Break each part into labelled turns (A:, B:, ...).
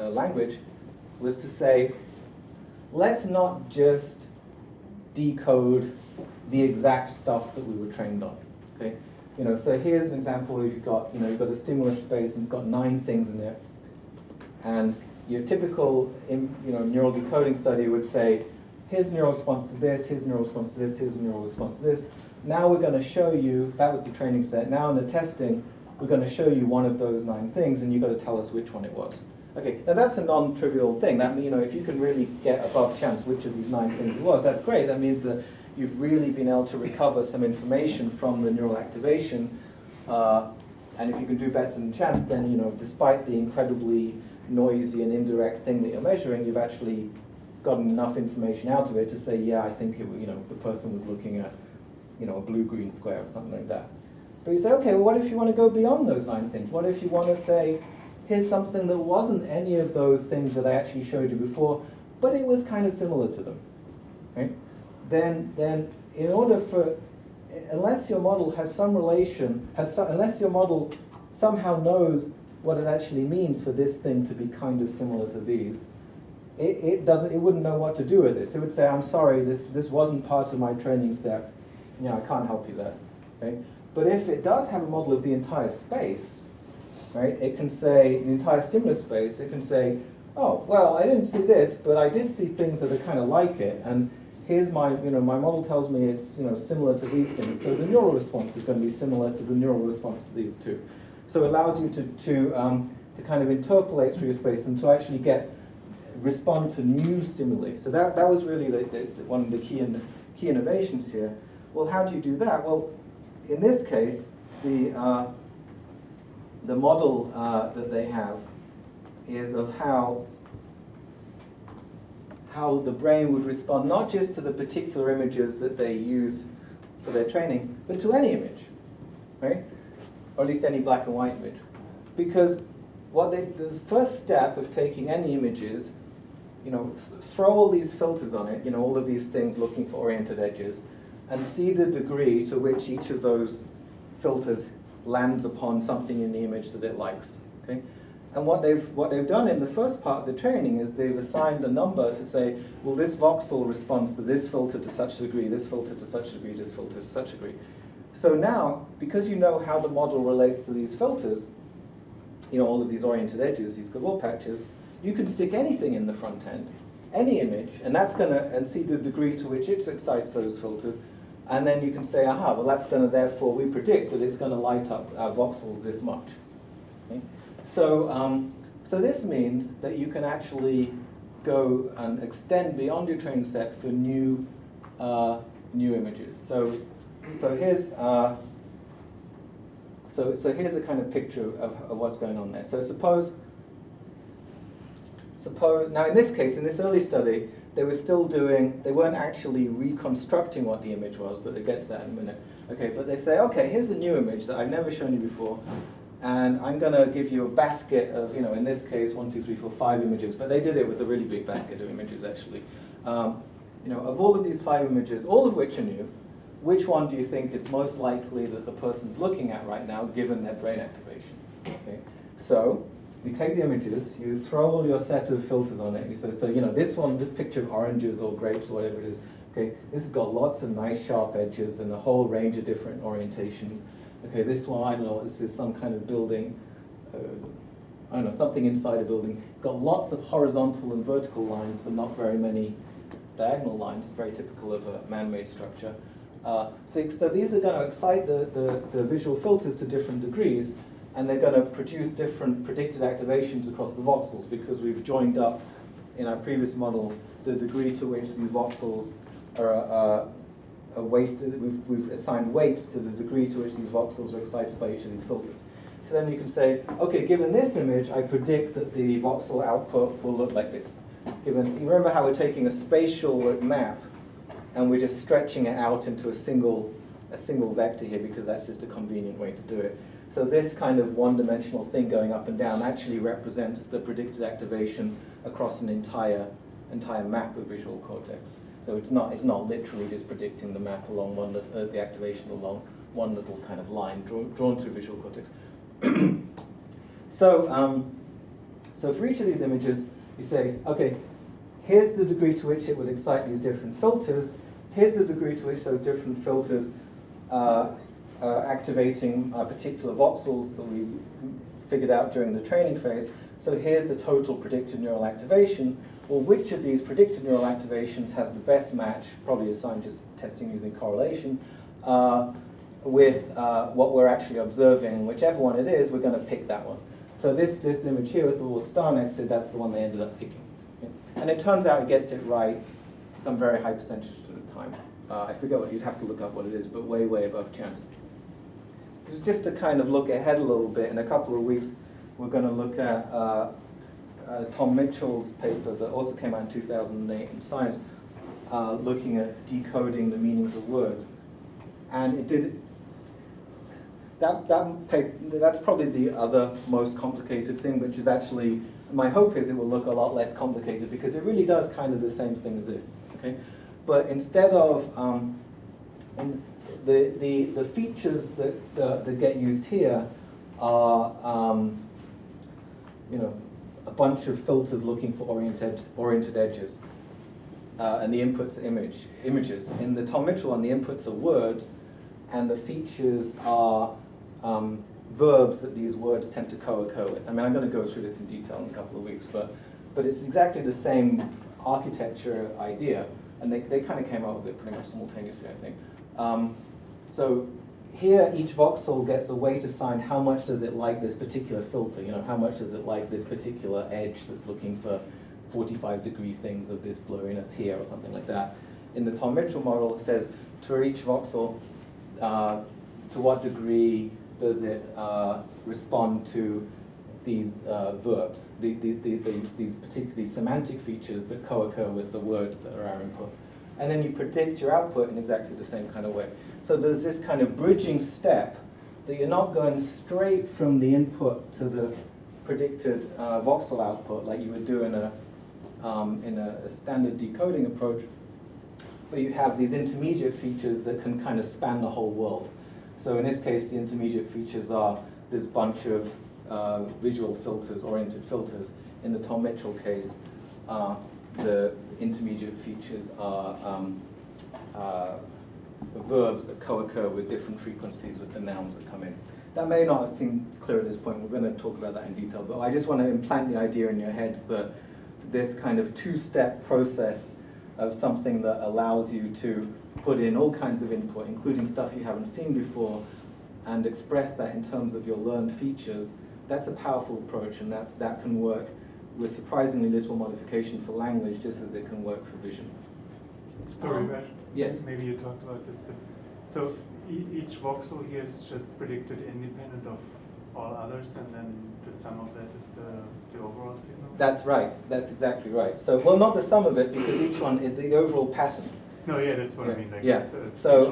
A: language was to say, let's not just decode the exact stuff that we were trained on. Okay, so here's an example. You've got a stimulus space and it's got 9 things in it, and your typical neural decoding study would say, here's neural response to this, here's neural response to this, here's neural response to this. Now we're going to show you, that was the training set. Now in the testing, we're going to show you one of those 9 things, and you've got to tell us which one it was. Okay, now that's a non-trivial thing. That means, if you can really get above chance which of these 9 things it was, that's great. That means that you've really been able to recover some information from the neural activation. And if you can do better than chance, then despite the incredibly noisy and indirect thing that you're measuring, you've actually gotten enough information out of it to say, yeah, I think the person was looking at a blue-green square or something like that. But you say, okay, well, what if you want to go beyond those 9 things? What if you want to say, here's something that wasn't any of those things that I actually showed you before, but it was kind of similar to them, right? Then in order for, unless your model has some relation, unless your model somehow knows what it actually means for this thing to be kind of similar to these, it wouldn't know what to do with this. It would say, I'm sorry, this wasn't part of my training set. I can't help you there, right? But if it does have a model of the entire space, right, it can say, the entire stimulus space, it can say, oh, well, I didn't see this, but I did see things that are kind of like it, and here's my, my model tells me it's, similar to these things, so the neural response is going to be similar to the neural response to these two. So it allows you to kind of interpolate through your space and to actually respond to new stimuli. So that was really one of the key innovations here. Well, how do you do that? Well, in this case, the model that they have is of how the brain would respond not just to the particular images that they use for their training, but to any image, right? Or at least any black and white image. Because the first step of taking any images, throw all these filters on it, all of these things looking for oriented edges, and see the degree to which each of those filters lands upon something in the image that it likes. Okay? And what they've done in the first part of the training is they've assigned a number to say, well, this voxel responds to this filter to such a degree, this filter to such a degree, this filter to such a degree. So now, because you know how the model relates to these filters, all of these oriented edges, these Gabor patches, you can stick anything in the front end, any image, and see the degree to which it excites those filters. And then you can say, aha, well, that's going to, therefore, we predict that it's going to light up our voxels this much. Okay? So this means that you can actually go and extend beyond your training set for new images. So here's here's a kind of picture of what's going on there. So suppose now in this case, in this early study, they weren't actually reconstructing what the image was, but they'll get to that in a minute. Okay, but they say, okay, here's a new image that I've never shown you before, and I'm going to give you a basket of, in this case, 1, 2, 3, 4, 5 images, but they did it with a really big basket of images, actually. Of all of these 5 images, all of which are new, which one do you think it's most likely that the person's looking at right now, given their brain activation? Okay, so you take the images, you throw all your set of filters on it. So this picture of oranges or grapes or whatever it is, okay, this has got lots of nice sharp edges and a whole range of different orientations. Okay, this one, I don't know, this is some kind of building, I don't know, something inside a building. It's got lots of horizontal and vertical lines, but not very many diagonal lines, very typical of a man-made structure. So these are going to excite the visual filters to different degrees, and they're going to produce different predicted activations across the voxels, because we've joined up in our previous model the degree to which these voxels are weighted. We've assigned weights to the degree to which these voxels are excited by each of these filters. So then you can say, okay, given this image, I predict that the voxel output will look like this. You remember how we're taking a spatial map and we're just stretching it out into a single vector here, because that's just a convenient way to do it. So this kind of one-dimensional thing going up and down actually represents the predicted activation across an entire map of visual cortex. So it's not literally just predicting the map along the activation along one little kind of line drawn through visual cortex. So So for each of these images, you say, okay, here's the degree to which it would excite these different filters. Here's the degree to which those different filters are activating particular voxels that we figured out during the training phase. So here's the total predicted neural activation. Well, which of these predicted neural activations has the best match, probably assigned just testing using correlation, with what we're actually observing. Whichever one it is, we're going to pick that one. So this image here with the little star next to it, that's the one they ended up picking. Okay? And it turns out it gets it right some very high percentage of the time. I forget what, you'd have to look up what it is, but way, way above chance. Just to kind of look ahead a little bit, in a couple of weeks, we're going to look at Tom Mitchell's paper that also came out in 2008 in Science, looking at decoding the meanings of words. And it did, that's probably the other most complicated thing, which is actually, my hope is it will look a lot less complicated because it really does kind of the same thing as this. Okay? But instead of, the features that get used here are, a bunch of filters looking for oriented edges, and the inputs are images. In the Tom Mitchell one, the inputs are words, and the features are verbs that these words tend to co-occur with. I mean, I'm going to go through this in detail in a couple of weeks, but it's exactly the same architecture idea, and they kind of came up with it pretty much simultaneously, I think. So here, each voxel gets a weight assigned how much does it like this particular filter, how much does it like this particular edge that's looking for 45-degree things of this blurriness here or something like that. In the Tom Mitchell model, it says for each voxel, to what degree does it respond to these verbs, these particularly semantic features that co-occur with the words that are our input. And then you predict your output in exactly the same kind of way. So there's this kind of bridging step that you're not going straight from the input to the predicted voxel output like you would do in a standard decoding approach, but you have these intermediate features that can kind of span the whole world. So in this case, the intermediate features are this bunch of visual filters, oriented filters. In the Tom Mitchell case, the intermediate features are verbs that co-occur with different frequencies with the nouns that come in. That may not have seemed clear at this point. We're going to talk about that in detail, but I just want to implant the idea in your heads that this kind of two-step process of something that allows you to put in all kinds of input, including stuff you haven't seen before, and express that in terms of your learned features, that's a powerful approach, and that can work with surprisingly little modification for language, just as it can work for vision.
B: Sorry, Raj.
A: Yes?
B: Maybe you talked about this, but so each voxel here is just predicted independent of all others, and then the sum of that is the overall signal? That's
A: right. That's exactly right. So, well, not the sum of it, because each one is the overall pattern.
B: No, yeah, that's what I mean. Like,
A: yeah. So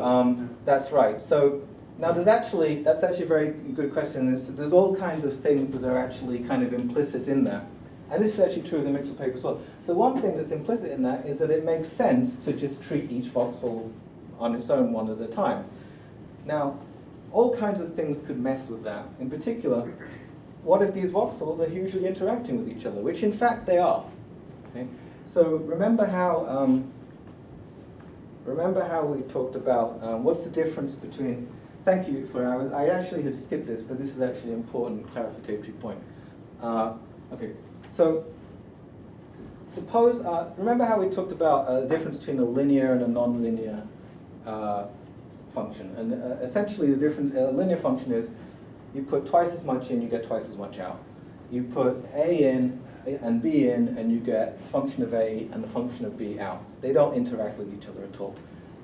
A: that's right. So now that's actually a very good question. There's all kinds of things that are actually kind of implicit in that. And this is actually true of the Mitchell paper as well. So one thing that's implicit in that is that it makes sense to just treat each voxel on its own one at a time. Now, all kinds of things could mess with that. In particular, what if these voxels are hugely interacting with each other, which in fact they are. Okay? So remember how we talked about what's the difference between, thank you for, I actually had skipped this, but this is actually an important clarificatory point. Okay, so suppose, remember how we talked about the difference between a linear and a nonlinear function. And essentially the difference, a linear function is you put twice as much in, you get twice as much out. You put A in and B in, and you get the function of A and the function of B out. They don't interact with each other at all.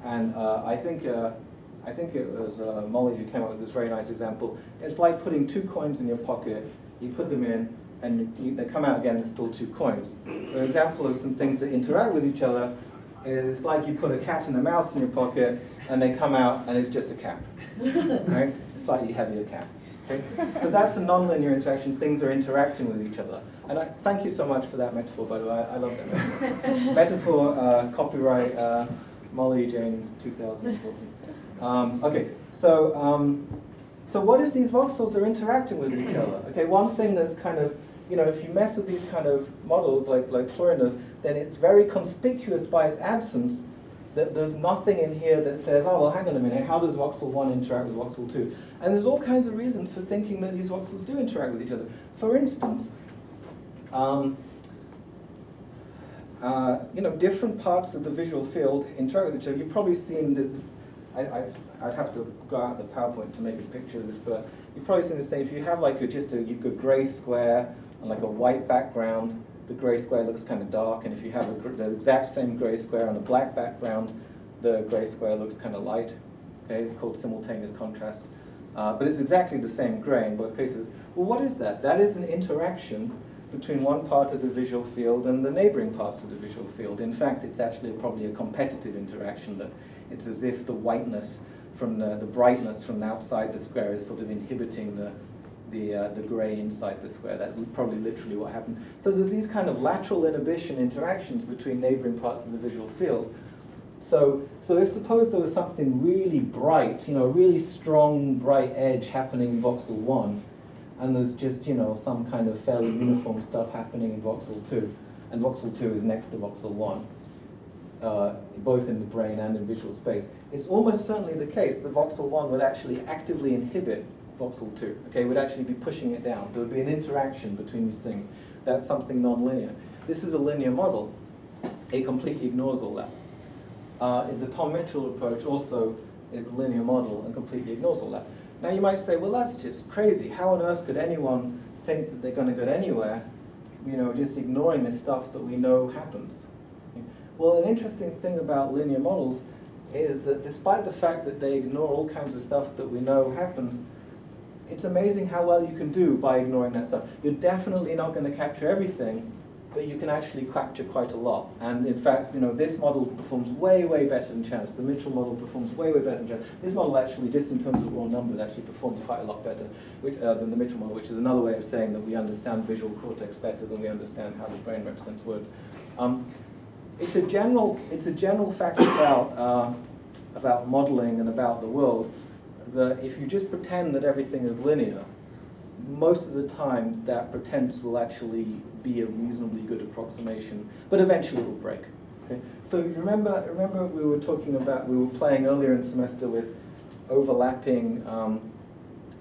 A: And I think it was Molly who came up with this very nice example. It's like putting 2 coins in your pocket, you put them in, and they come out again and still 2 coins. An example of some things that interact with each other is it's like you put a cat and a mouse in your pocket, and they come out and it's just a cat, right? A slightly heavier cat. Okay? So that's a nonlinear interaction. Things are interacting with each other. And thank you so much for that metaphor, by the way. I love that metaphor. Metaphor, copyright, Molly James, 2014. Okay, so what if these voxels are interacting with each other? Okay, one thing that's kind of, if you mess with these kind of models like Florian does, then it's very conspicuous by its absence that there's nothing in here that says, oh, well, hang on a minute, how does voxel 1 interact with voxel 2? And there's all kinds of reasons for thinking that these voxels do interact with each other. For instance, different parts of the visual field interact with each other. You've probably seen this. I'd have to go out the PowerPoint to make a picture of this, but you've probably seen this thing. If you have like just a gray square and like a white background, the gray square looks kind of dark, and if you have the exact same gray square on a black background, the gray square looks kind of light. Okay, it's called simultaneous contrast. But it's exactly the same gray in both cases. Well, what is that? That is an interaction between one part of the visual field and the neighboring parts of the visual field. In fact, it's actually probably a competitive interaction. That it's as if the whiteness from the brightness from outside the square is sort of inhibiting the gray inside the square. That's probably literally what happened. So there's these kind of lateral inhibition interactions between neighboring parts of the visual field. So if suppose there was something really bright, a really strong bright edge happening in voxel 1, and there's just some kind of fairly uniform stuff happening in voxel 2, and voxel 2 is next to voxel 1, both in the brain and in visual space, it's almost certainly the case that voxel 1 would actually actively inhibit voxel 2, okay, would actually be pushing it down. There would be an interaction between these things. That's something nonlinear. This is a linear model. It completely ignores all that. The Tom Mitchell approach also is a linear model and completely ignores all that. Now you might say, well, that's just crazy. How on earth could anyone think that they're going to get anywhere, just ignoring this stuff that we know happens? Well, an interesting thing about linear models is that despite the fact that they ignore all kinds of stuff that we know happens, it's amazing how well you can do by ignoring that stuff. You're definitely not going to capture everything, but you can actually capture quite a lot. And in fact, this model performs way, way better than chance. The Mitchell model performs way, way better than chance. This model actually, just in terms of raw numbers, actually performs quite a lot better than the Mitchell model, which is another way of saying that we understand visual cortex better than we understand how the brain represents words. It's a general fact about modeling and about the world that if you just pretend that everything is linear, most of the time that pretense will actually be a reasonably good approximation, but eventually it will break. Okay? So remember we were playing earlier in the semester with overlapping,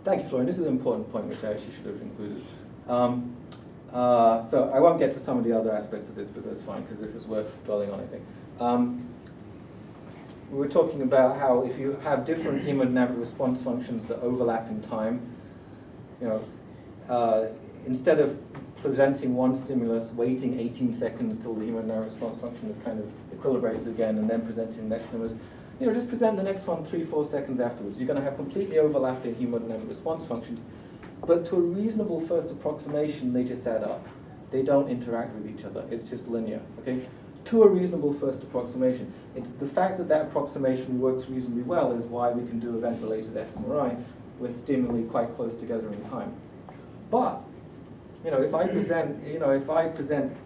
A: thank you, Florian, this is an important point which I actually should have included. So I won't get to some of the other aspects of this, but that's fine, because this is worth dwelling on, I think. We were talking about how if you have different hemodynamic response functions that overlap in time, instead of presenting one stimulus, waiting 18 seconds till the hemodynamic response function is kind of equilibrated again, and then presenting the next stimulus, just present the next one 3-4 seconds afterwards. You're going to have completely overlapping hemodynamic response functions, but to a reasonable first approximation, they just add up. They don't interact with each other. It's just linear. Okay? To a reasonable first approximation. It's the fact that that approximation works reasonably well is why we can do event-related fMRI with stimuli quite close together in time. But if I present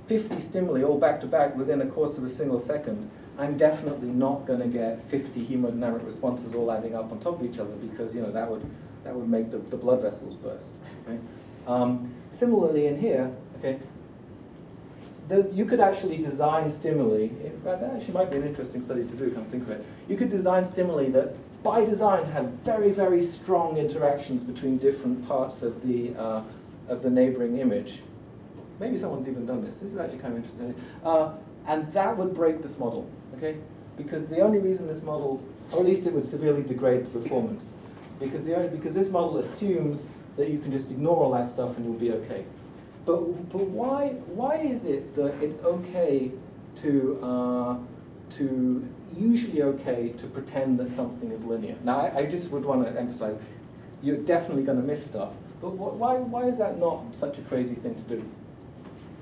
A: 50 stimuli all back to back within a course of a single second, I'm definitely not going to get 50 hemodynamic responses all adding up on top of each other, because that would make the blood vessels burst. Okay? Similarly in here, okay, you could actually design stimuli. In fact, that actually might be an interesting study to do, come to think of it. You could design stimuli that, by design, have very, very strong interactions between different parts of the neighboring image. Maybe someone's even done this. This is actually kind of interesting. And that would break this model, okay? Because the only reason this model, or at least it would severely degrade the performance, because this model assumes that you can just ignore all that stuff and you'll be okay. But why is it that it's okay usually okay to pretend that something is linear? Now, I just would want to emphasize, you're definitely going to miss stuff. But why is that not such a crazy thing to do?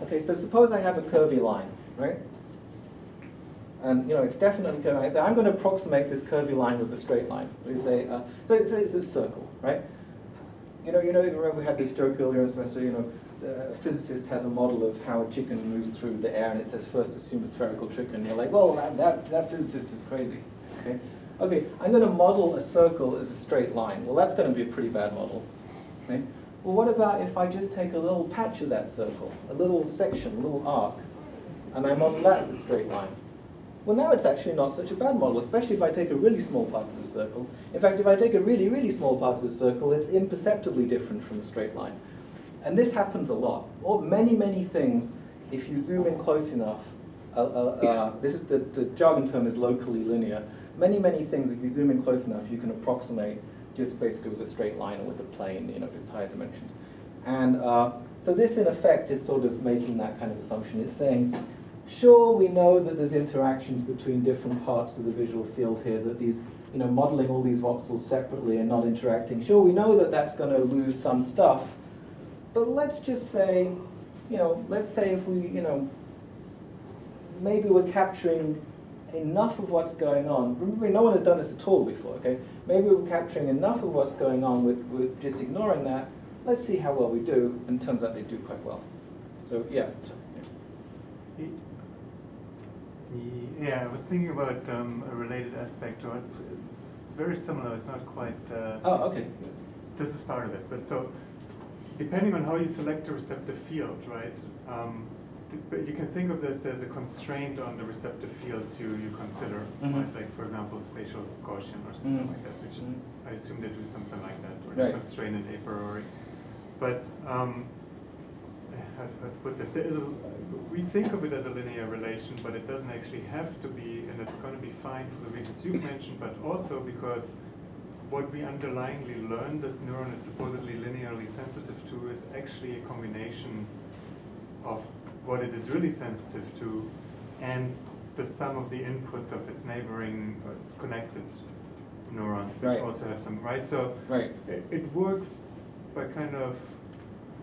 A: Okay, so suppose I have a curvy line, right? And it's definitely curvy. I say I'm going to approximate this curvy line with a straight line. We say so it's a circle, right? Remember we had this joke earlier in the semester. A physicist has a model of how a chicken moves through the air, and it says first assume a spherical chicken. And you're like, well, that physicist is crazy. Okay, I'm going to model a circle as a straight line. Well, that's going to be a pretty bad model. Okay? well, what about if I just take a little patch of that circle, a little section, a little arc, and I model that as a straight line? Well, now it's actually not such a bad model, especially if I take a really small part of the circle. In fact, if I take a really, really small part of the circle, it's imperceptibly different from a straight line. And this happens a lot. Many, many things, if you zoom in close enough, this is the jargon term is locally linear. Many, many things, if you zoom in close enough, you can approximate just basically with a straight line or with a plane, if it's higher dimensions. And so this, in effect, is sort of making that kind of assumption. It's saying, sure, we know that there's interactions between different parts of the visual field here, that these, modeling all these voxels separately and not interacting. Sure, we know that that's going to lose some stuff, but let's just say, let's say if we, maybe we're capturing enough of what's going on. Remember, no one had done this at all before, okay? Maybe we're capturing enough of what's going on with just ignoring that. Let's see how well we do, and it turns out they do quite well. So, yeah.
B: Yeah, I was thinking about a related aspect, or it's very similar, it's not quite...
A: Oh, okay.
B: This is part of it, but so, depending on how you select the receptive field, right, but you can think of this as a constraint on the receptive fields you consider, right? Like, for example, spatial Gaussian or something like that, which is, I assume they do something like that, or they constrain it a priori. But, how to put this, we think of it as a linear relation, but it doesn't actually have to be, and it's going to be fine for the reasons you've mentioned, but also because what we underlyingly learn this neuron is supposedly linearly sensitive to is actually a combination of what it is really sensitive to and the sum of the inputs of its neighboring connected neurons, which also have some, right? So it works by kind of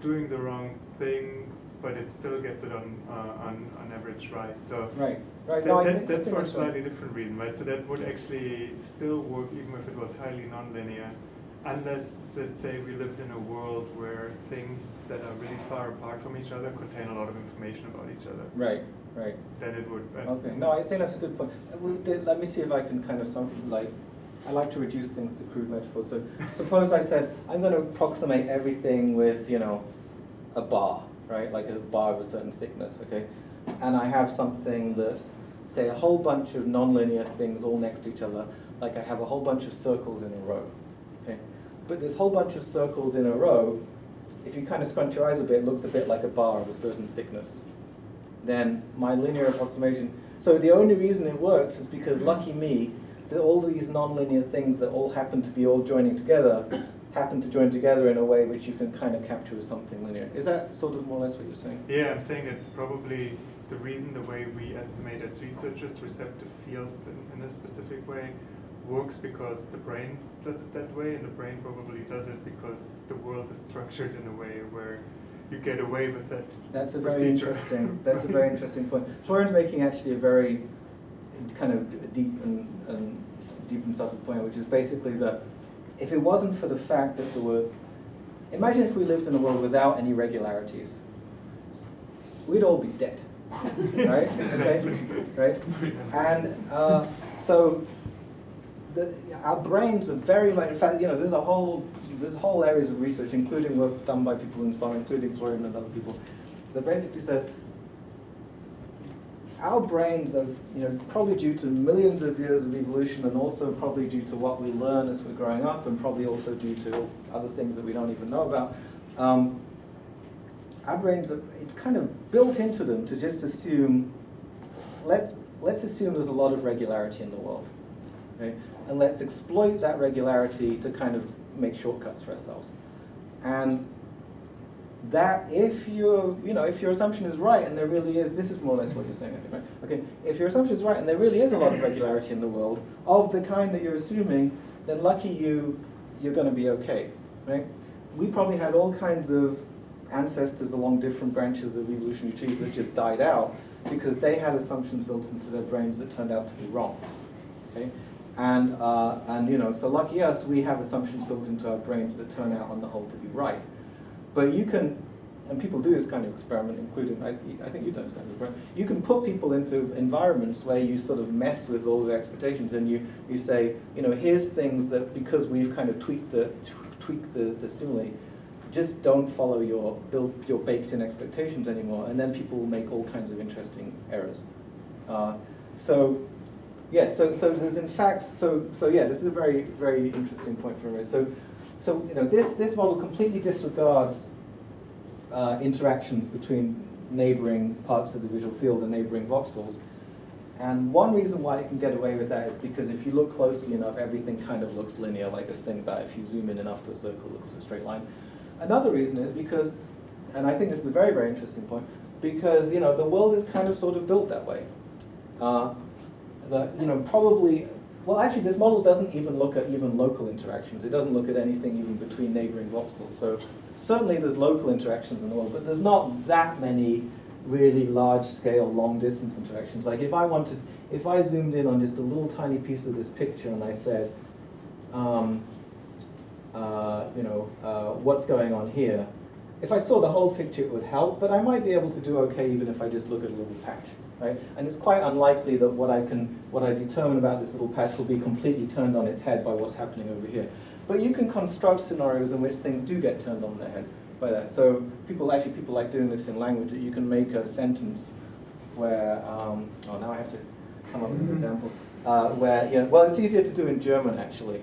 B: doing the wrong thing, but it still gets it on average right. So that's for a slightly different reason, right? So that would actually still work even if it was highly nonlinear, unless, let's say, we lived in a world where things that are really far apart from each other contain a lot of information about each other.
A: Right.
B: Then it would.
A: Okay. No, I think that's a good point. Let me see if I can kind of I like to reduce things to crude metaphors. So suppose I said I'm going to approximate everything with a bar, right? Like a bar of a certain thickness, okay? And I have something that's, say, a whole bunch of nonlinear things all next to each other. Like I have a whole bunch of circles in a row, okay? But this whole bunch of circles in a row, if you kind of scrunch your eyes a bit, it looks a bit like a bar of a certain thickness. Then my linear approximation, so the only reason it works is because, lucky me, that all these nonlinear things that all happen to be all joining together happen to join together in a way which you can kind of capture as something linear. Is that sort of more or less what you're saying?
B: Yeah, I'm saying that probably the reason the way we estimate as researchers receptive fields in a specific way works because the brain does it that way, and the brain probably does it because the world is structured in a way where you get away with that.
A: That's a very interesting. That's a very interesting point. Floren's making actually a very kind of deep and subtle point, which is basically that if it wasn't for the fact that there were, imagine if we lived in a world without any regularities, we'd all be dead, right? Okay, right? And so our brains are very much. In fact, there's whole areas of research, including work done by people in Spa, including Florian and other people, that basically says our brains are, probably due to millions of years of evolution, and also probably due to what we learn as we're growing up, and probably also due to other things that we don't even know about. Our brains it's kind of built into them to just assume, let's assume there's a lot of regularity in the world, okay? And let's exploit that regularity to kind of make shortcuts for ourselves. And that if your assumption is right, and there really is, this is more or less what you're saying, I think, right? Okay, if your assumption is right, and there really is a lot of regularity in the world, of the kind that you're assuming, then lucky you, you're going to be okay, right? We probably had all kinds of ancestors along different branches of evolutionary trees that just died out because they had assumptions built into their brains that turned out to be wrong, okay? And so lucky us, we have assumptions built into our brains that turn out on the whole to be right. But you can, and people do this kind of experiment, including, I think you've done this kind of experiment, you can put people into environments where you sort of mess with all the expectations, and you say, here's things that, because we've kind of tweaked the stimuli, just don't follow your baked-in expectations anymore, and then people will make all kinds of interesting errors. So there's in fact, yeah, this is a very, very interesting point for me. So this model completely disregards interactions between neighboring parts of the visual field and neighboring voxels. And one reason why it can get away with that is because if you look closely enough, everything kind of looks linear, like this thing about if you zoom in enough to a circle, it looks like a straight line. Another reason is because, and I think this is a very, very interesting point, because the world is kind of sort of built that way. Probably, well, actually, this model doesn't even look at even local interactions. It doesn't look at anything even between neighboring voxels. So certainly there's local interactions in the world, but there's not that many really large-scale, long-distance interactions. Like if I zoomed in on just a little tiny piece of this picture and I said, what's going on here? If I saw the whole picture, it would help, but I might be able to do okay even if I just look at a little patch, right? And it's quite unlikely that what I determine about this little patch will be completely turned on its head by what's happening over here. But you can construct scenarios in which things do get turned on their head by that. So people like doing this in language, that you can make a sentence where, now I have to come up with an example, where, well, it's easier to do in German actually,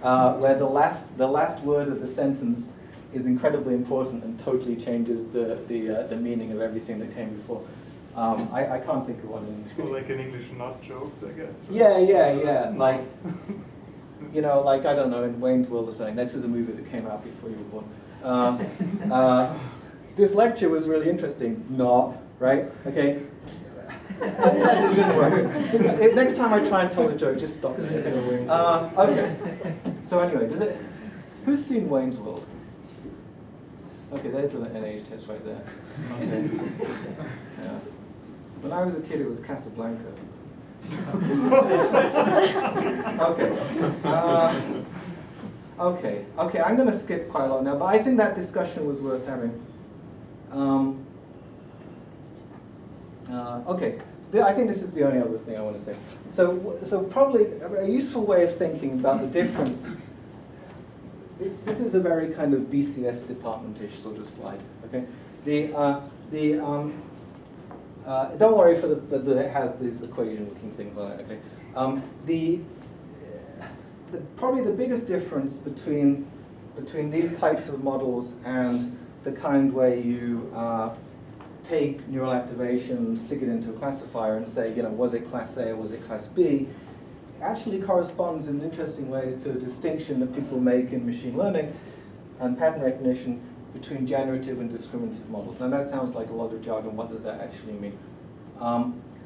A: where the last word of the sentence is incredibly important and totally changes the meaning of everything that came before. I can't think of one in English.
B: Well, like in English, not jokes, I guess. Right?
A: Yeah. Like, like, I don't know, in Wayne's World or something. This is a movie that came out before you were born. This lecture was really interesting. Not, right? Okay. It didn't work. Next time I try and tell a joke, just stop it. Okay. So anyway, who's seen Wayne's World? Okay, there's an age test right there. Okay. Yeah. When I was a kid, it was Casablanca. Okay. Okay, I'm going to skip quite a lot now, but I think that discussion was worth having. Okay, I think this is the only other thing I want to say. So probably a useful way of thinking about the difference. This is a very kind of BCS department-ish sort of slide. Okay, don't worry that it has these equation-looking things on it. Okay, probably the biggest difference between these types of models and the kind where you take neural activation, stick it into a classifier, and say, was it class A or was it class B, actually corresponds in interesting ways to a distinction that people make in machine learning and pattern recognition between generative and discriminative models. Now that sounds like a lot of jargon. What does that actually mean?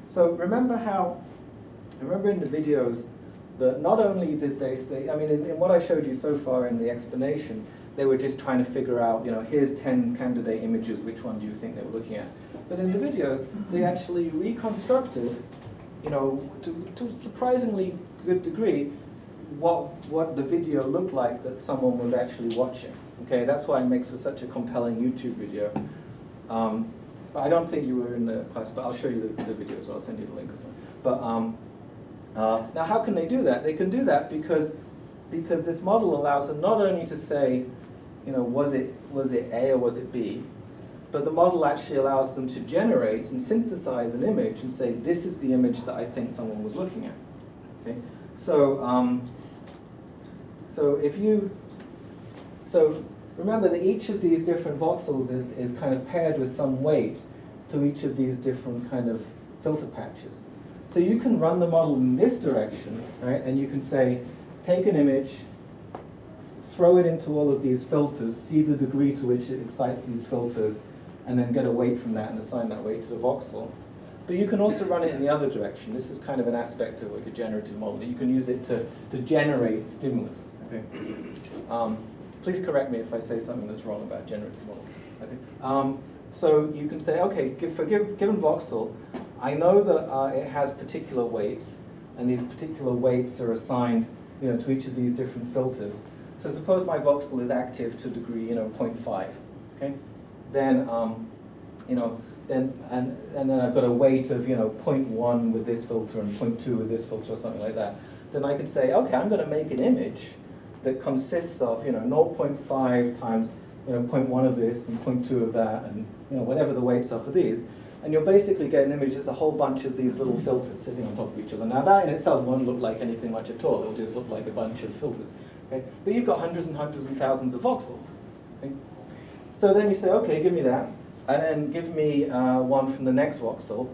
A: So remember in the videos that not only did they say, I mean, in what I showed you so far in the explanation, they were just trying to figure out, here's 10 candidate images, which one do you think they were looking at? But in the videos, they actually reconstructed, to a surprisingly good degree, what the video looked like that someone was actually watching. Okay, that's why it makes for such a compelling YouTube video. But I don't think you were in the class, but I'll show you the video, so I'll send you the link or something. But now, how can they do that? They can do that because this model allows them not only to say, was it A or was it B, but the model actually allows them to generate and synthesize an image and say, this is the image that I think someone was looking at. Okay, so remember that each of these different voxels is kind of paired with some weight to each of these different kind of filter patches. So you can run the model in this direction, right? And you can say, take an image, throw it into all of these filters, see the degree to which it excites these filters, and then get a weight from that and assign that weight to the voxel. But you can also run it in the other direction. This is kind of an aspect of like a generative model. You can use it to generate stimulus. Okay. Please correct me if I say something that's wrong about generative models. Okay. So you can say, okay, for given voxel, I know that it has particular weights, and these particular weights are assigned, to each of these different filters. So suppose my voxel is active to degree, 0.5. Okay. Then, then I've got a weight of 0.1 with this filter and 0.2 with this filter or something like that. Then I can say, okay, I'm going to make an image that consists of 0.5 times 0.1 of this and 0.2 of that, and whatever the weights are for these. And you'll basically get an image that's a whole bunch of these little filters sitting on top of each other. Now that in itself won't look like anything much at all. It'll just look like a bunch of filters. Okay? But you've got hundreds and hundreds and thousands of voxels. Okay? So then you say, okay, give me that. And then give me one from the next voxel.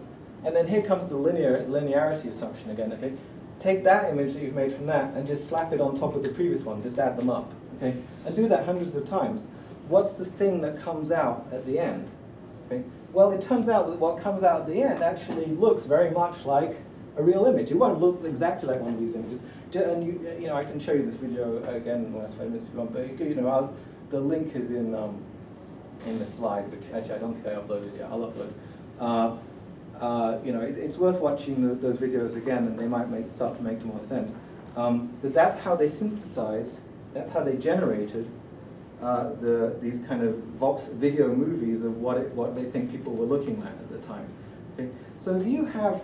A: And then here comes the linearity assumption again. Okay? Take that image that you've made from that and just slap it on top of the previous one. Just add them up. Okay? And do that hundreds of times. What's the thing that comes out at the end? Okay? Well, it turns out that what comes out at the end actually looks very much like a real image. It won't look exactly like one of these images. And I can show you this video again in the last 5 minutes if you want. But the link is in the slide, which actually I don't think I uploaded yet. I'll upload. It's worth watching those videos again, and they might start to make more sense. But that's how they synthesized. That's how they generated these kind of video movies of what they think people were looking at the time. Okay, so if you have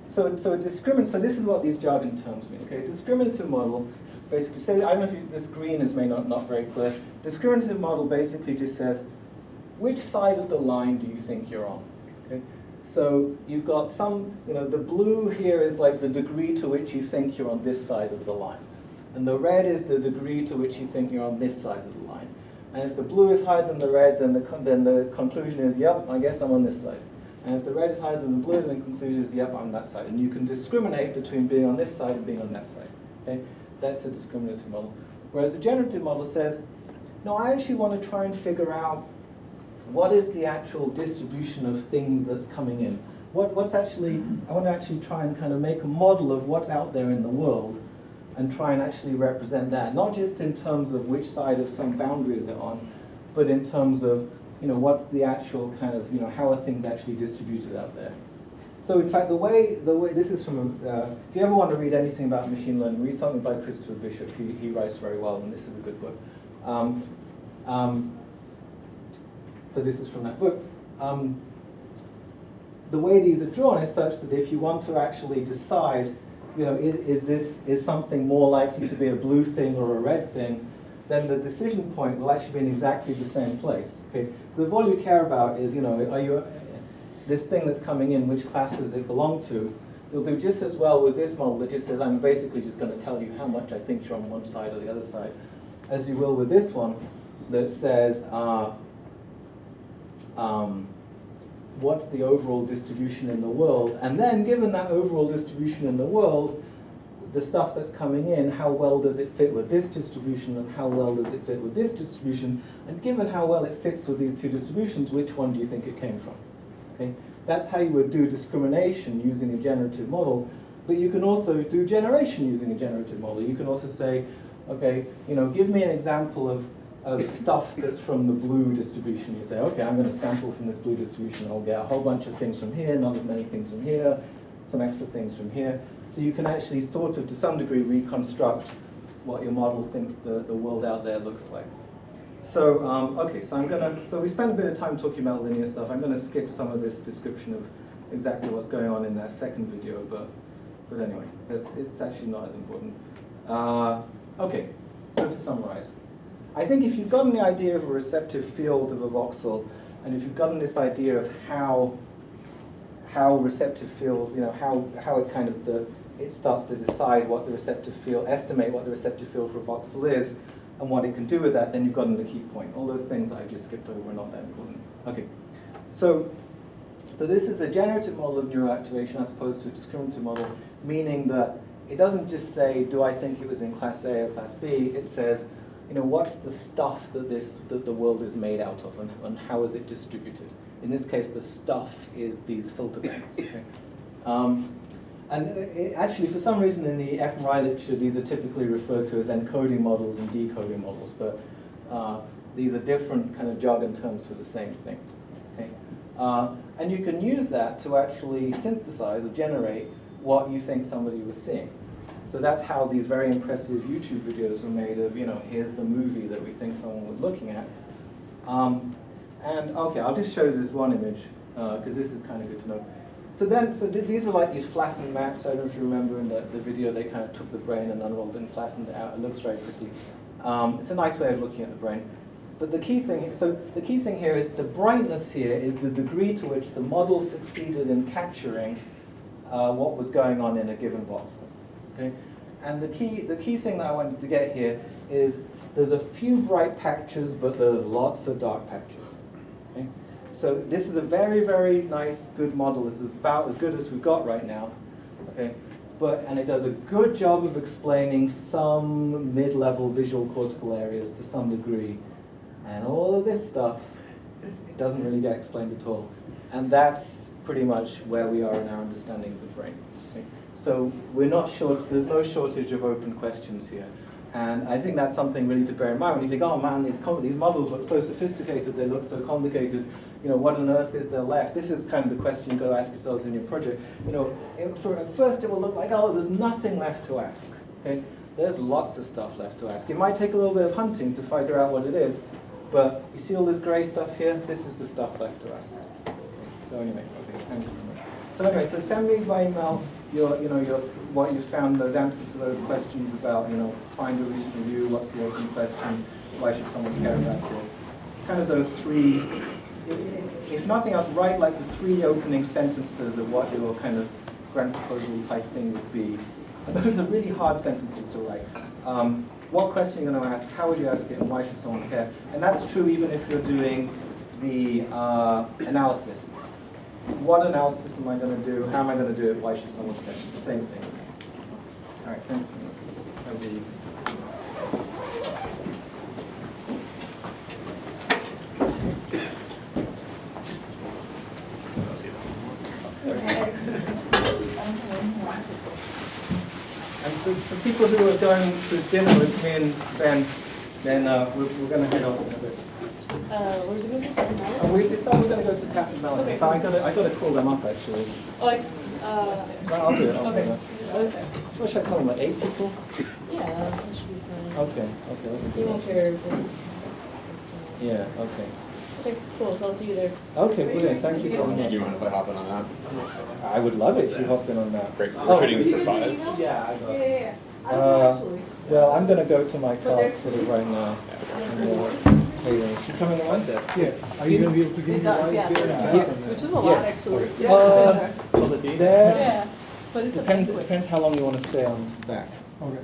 A: so this is what these jargon terms mean. Okay, discriminative model basically says, I don't know if this green is not very clear. Discriminative model basically just says which side of the line do you think you're on. Okay, so you've got the blue here is like the degree to which you think you're on this side of the line. And the red is the degree to which you think you're on this side of the line. And if the blue is higher than the red, then the conclusion is, yep, I guess I'm on this side. And if the red is higher than the blue, then the conclusion is, yep, I'm on that side. And you can discriminate between being on this side and being on that side. Okay? That's a discriminative model. Whereas a generative model says, no, I actually want to try and figure out what is the actual distribution of things that's coming in. I want to actually try and kind of make a model of what's out there in the world, and try and actually represent that, not just in terms of which side of some boundary is it on, but in terms of what's the actual kind of how are things actually distributed out there. So in fact, the way this is from if you ever want to read anything about machine learning, read something by Christopher Bishop. He writes very well, and this is a good book. So this is from that book. The way these are drawn is such that if you want to actually decide is something more likely to be a blue thing or a red thing, then the decision point will actually be in exactly the same place. Okay, so if all you care about is, are you this thing that's coming in, which class does it belong to? You'll do just as well with this model that just says, I'm basically just going to tell you how much I think you're on one side or the other side, as you will with this one that says, what's the overall distribution in the world, and then given that overall distribution in the world, the stuff that's coming in, how well does it fit with this distribution, and how well does it fit with this distribution, and given how well it fits with these two distributions, which one do you think it came from? Okay, that's how you would do discrimination using a generative model, but you can also do generation using a generative model. You can also say, okay, give me an example of stuff that's from the blue distribution. You say, okay, I'm going to sample from this blue distribution. I'll get a whole bunch of things from here, not as many things from here, some extra things from here. So you can actually sort of, to some degree, reconstruct what your model thinks the world out there looks like. So, okay, so we spent a bit of time talking about linear stuff. I'm going to skip some of this description of exactly what's going on in that second video, but anyway, it's actually not as important. Okay, so to summarize. I think if you've gotten the idea of a receptive field of a voxel, and if you've gotten this idea of how receptive fields, how it kind of it starts to decide what the receptive field, estimate what the receptive field for a voxel is, and what it can do with that, then you've gotten the key point. All those things that I just skipped over are not that important. Okay, so this is a generative model of neural activation as opposed to a discriminative model, meaning that it doesn't just say, do I think it was in class A or class B? It says, what's the stuff that the world is made out of, and how is it distributed? In this case, the stuff is these filter banks. Okay? Actually, for some reason in the fMRI literature, these are typically referred to as encoding models and decoding models, but these are different kind of jargon terms for the same thing. Okay? And you can use that to actually synthesize or generate what you think somebody was seeing. So that's how these very impressive YouTube videos are made of, here's the movie that we think someone was looking at. And okay, I'll just show you this one image, because this is kind of good to know. So these were like these flattened maps. I don't know if you remember in the video, they kind of took the brain and unrolled it and flattened it out. It looks very pretty. It's a nice way of looking at the brain. But the key thing here is the brightness here is the degree to which the model succeeded in capturing what was going on in a given voxel. Okay? And the key thing that I wanted to get here is there's a few bright patches, but there's lots of dark patches. Okay? So this is a very, very nice, good model. This is about as good as we've got right now. Okay? And it does a good job of explaining some mid-level visual cortical areas to some degree. And all of this stuff, it doesn't really get explained at all. And that's pretty much where we are in our understanding of the brain. Okay? So we're not short, there's no shortage of open questions here. And I think that's something really to bear in mind when you think, oh man, these models look so sophisticated, they look so complicated, you know, what on earth is there left? This is kind of the question you've got to ask yourselves in your project. You know, at first it will look like, oh, there's nothing left to ask. Okay? There's lots of stuff left to ask. It might take a little bit of hunting to figure out what it is, but you see all this gray stuff here? This is the stuff left to ask. Okay. So anyway, okay, thanks very much. So anyway, so send me by email what you found, those answers to those questions about, you know, find a recent review, what's the open question, why should someone care about it? Kind of those three, if nothing else, write like the three opening sentences of what your kind of grant proposal type thing would be. And those are really hard sentences to write. What question are you going to ask, how would you ask it, and why should someone care? And that's true even if you're doing the analysis. What analysis am I going to do? How am I going to do it? Why should someone care? It's the same thing. All right, thanks very much. Have a good evening. And for people who are going to dinner with me and Ben, then we're going to head off in a bit.
C: Where's it going to be?
A: We decided we're going to go to Tap and Melon.
C: Okay.
A: In fact, I got to call them up actually.
C: Well,
A: I'll do it. I'll
C: okay.
A: do it. What should I tell them? Like 8 people?
C: Yeah, that should be fine.
A: Okay.
C: You won't care if it's...
A: Yeah. Okay.
C: Okay, cool. So I'll see you there.
A: Okay. Brilliant. Thank you very
D: Do you
A: much.
D: mind if I hop in on that?
A: I would love it if you hopped in on that.
D: Great. We're shooting this for 5.
A: Yeah, I got it.
C: Yeah. I don't know, actually.
A: Well, I'm going to go to my car sort of right now. Hey, is you coming along?
E: Yeah, are you going to be able to give me a ride
C: Yeah.
E: there and
A: Yeah.
E: back? And
C: Which is a lot,
A: Yes.
C: actually.
A: There
C: Yeah, but it's
A: depends how long you want to stay on back.
E: Okay.